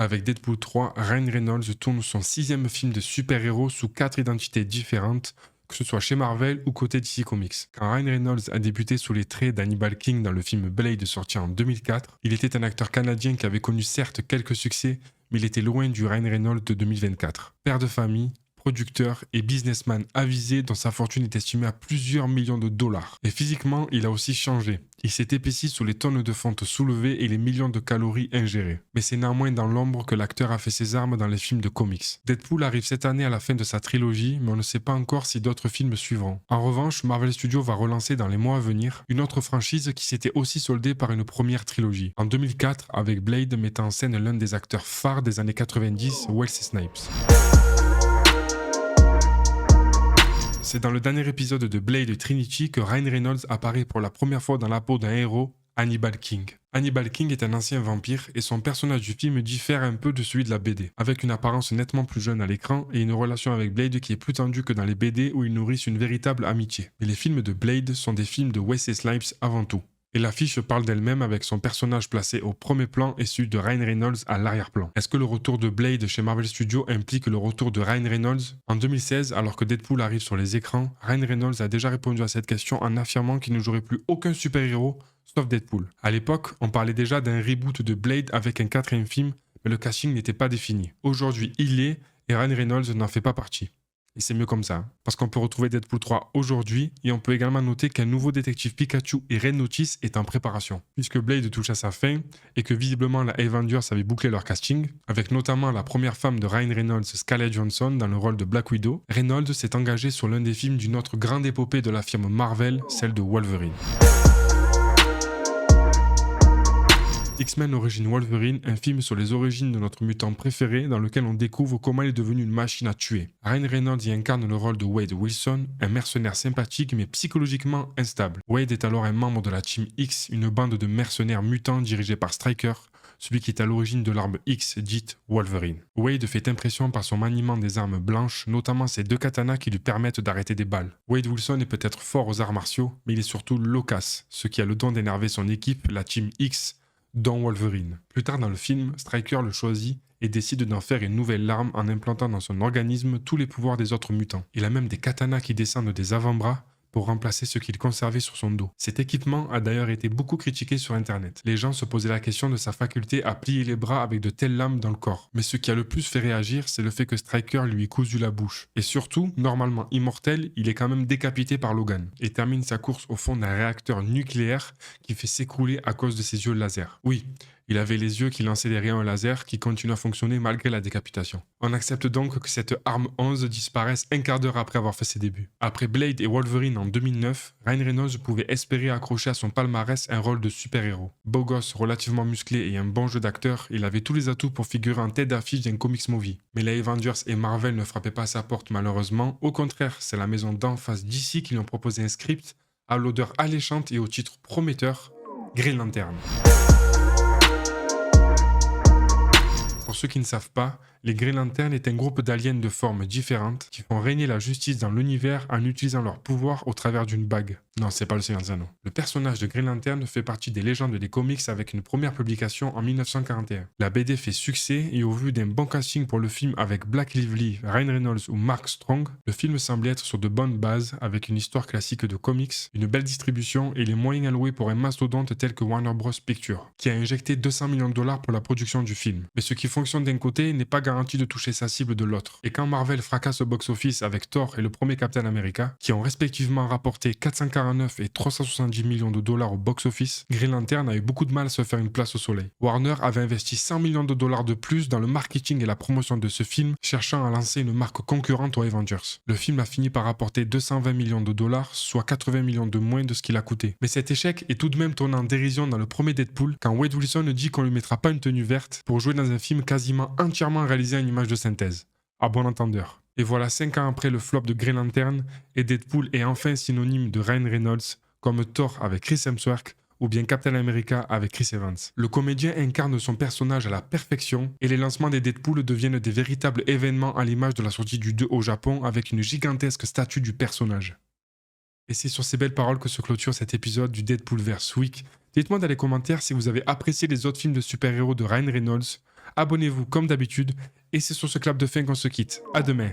Avec Deadpool 3, Ryan Reynolds tourne son 6e film de super-héros sous 4 identités différentes, que ce soit chez Marvel ou côté DC Comics. Quand Ryan Reynolds a débuté sous les traits d'Hannibal King dans le film Blade sorti en 2004, il était un acteur canadien qui avait connu certes quelques succès, mais il était loin du Ryan Reynolds de 2024. Père de famille, producteur et businessman avisé dont sa fortune est estimée à plusieurs millions de dollars. Et physiquement, il a aussi changé. Il s'est épaissi sous les tonnes de fonte soulevées et les millions de calories ingérées. Mais c'est néanmoins dans l'ombre que l'acteur a fait ses armes dans les films de comics. Deadpool arrive cette année à la fin de sa trilogie, mais on ne sait pas encore si d'autres films suivront. En revanche, Marvel Studios va relancer dans les mois à venir une autre franchise qui s'était aussi soldée par une première trilogie. En 2004, avec Blade mettant en scène l'un des acteurs phares des années 90, Wesley Snipes. C'est dans le dernier épisode de Blade Trinity que Ryan Reynolds apparaît pour la première fois dans la peau d'un héros, Hannibal King. Hannibal King est un ancien vampire et son personnage du film diffère un peu de celui de la BD, avec une apparence nettement plus jeune à l'écran et une relation avec Blade qui est plus tendue que dans les BD où ils nourrissent une véritable amitié. Mais les films de Blade sont des films de Wesley Snipes avant tout. Et l'affiche parle d'elle-même avec son personnage placé au premier plan et celui de Ryan Reynolds à l'arrière-plan. Est-ce que le retour de Blade chez Marvel Studios implique le retour de Ryan Reynolds? En 2016, alors que Deadpool arrive sur les écrans, Ryan Reynolds a déjà répondu à cette question en affirmant qu'il ne jouerait plus aucun super-héros sauf Deadpool. À l'époque, on parlait déjà d'un reboot de Blade avec un 4e film, mais le casting n'était pas défini. Aujourd'hui, il l'est et Ryan Reynolds n'en fait pas partie. Et c'est mieux comme ça, parce qu'on peut retrouver Deadpool 3 aujourd'hui, et on peut également noter qu'un nouveau détective Pikachu et Red Notice est en préparation, puisque Blade touche à sa fin, et que visiblement la Avengers avait bouclé leur casting, avec notamment la première femme de Ryan Reynolds, Scarlett Johansson, dans le rôle de Black Widow. Reynolds s'est engagé sur l'un des films d'une autre grande épopée de la firme Marvel, celle de Wolverine. X-Men Origins Wolverine, un film sur les origines de notre mutant préféré dans lequel on découvre comment il est devenu une machine à tuer. Ryan Reynolds y incarne le rôle de Wade Wilson, un mercenaire sympathique mais psychologiquement instable. Wade est alors un membre de la Team X, une bande de mercenaires mutants dirigée par Stryker, celui qui est à l'origine de l'arme X dite Wolverine. Wade fait impression par son maniement des armes blanches, notamment ses 2 katanas qui lui permettent d'arrêter des balles. Wade Wilson est peut-être fort aux arts martiaux, mais il est surtout loquace, ce qui a le don d'énerver son équipe, la Team X, dont Wolverine. Plus tard dans le film, Stryker le choisit et décide d'en faire une nouvelle arme en implantant dans son organisme tous les pouvoirs des autres mutants. Il a même des katanas qui descendent des avant-bras pour remplacer ce qu'il conservait sur son dos. Cet équipement a d'ailleurs été beaucoup critiqué sur internet. Les gens se posaient la question de sa faculté à plier les bras avec de telles lames dans le corps. Mais ce qui a le plus fait réagir, c'est le fait que Stryker lui ait cousu la bouche. Et surtout, normalement immortel, il est quand même décapité par Logan et termine sa course au fond d'un réacteur nucléaire qui fait s'écrouler à cause de ses yeux laser. Oui, il avait les yeux qui lançaient des rayons laser qui continuent à fonctionner malgré la décapitation. On accepte donc que cette arme 11 disparaisse un quart d'heure après avoir fait ses débuts. Après Blade et Wolverine en 2009, Ryan Reynolds pouvait espérer accrocher à son palmarès un rôle de super-héros. Beau gosse, relativement musclé et un bon jeu d'acteur, il avait tous les atouts pour figurer en tête d'affiche d'un comics movie. Mais les Avengers et Marvel ne frappaient pas à sa porte malheureusement. Au contraire, c'est la maison d'en face DC qui lui ont proposé un script à l'odeur alléchante et au titre prometteur, Green Lantern. Pour ceux qui ne savent pas, les Green Lantern est un groupe d'aliens de formes différentes qui font régner la justice dans l'univers en utilisant leur pouvoir au travers d'une bague. Non, c'est pas le Seigneur des Anneaux. Le personnage de Green Lantern fait partie des légendes des comics avec une première publication en 1941. La BD fait succès et au vu d'un bon casting pour le film avec Blake Lively, Ryan Reynolds ou Mark Strong, le film semblait être sur de bonnes bases avec une histoire classique de comics, une belle distribution et les moyens alloués pour un mastodonte tel que Warner Bros. Pictures, qui a injecté 200 millions de dollars pour la production du film. Mais ce qui fonctionne d'un côté n'est pas garanti de toucher sa cible de l'autre. Et quand Marvel fracasse au box-office avec Thor et le premier Captain America, qui ont respectivement rapporté 449 et 370 millions de dollars au box-office, Green Lantern a eu beaucoup de mal à se faire une place au soleil. Warner avait investi 100 millions de dollars de plus dans le marketing et la promotion de ce film, cherchant à lancer une marque concurrente aux Avengers. Le film a fini par rapporter 220 millions de dollars, soit 80 millions de moins de ce qu'il a coûté. Mais cet échec est tout de même tourné en dérision dans le premier Deadpool, quand Wade Wilson dit qu'on lui mettra pas une tenue verte pour jouer dans un film quasiment entièrement réalisé en image de synthèse. À bon entendeur. Et voilà 5 ans après le flop de Green Lantern, et Deadpool est enfin synonyme de Ryan Reynolds, comme Thor avec Chris Hemsworth, ou bien Captain America avec Chris Evans. Le comédien incarne son personnage à la perfection, et les lancements des Deadpool deviennent des véritables événements à l'image de la sortie du 2 au Japon avec une gigantesque statue du personnage. Et c'est sur ces belles paroles que se clôture cet épisode du Deadpoolverse Week. Dites-moi dans les commentaires si vous avez apprécié les autres films de super-héros de Ryan Reynolds, abonnez-vous comme d'habitude, et c'est sur ce clap de fin qu'on se quitte. À demain.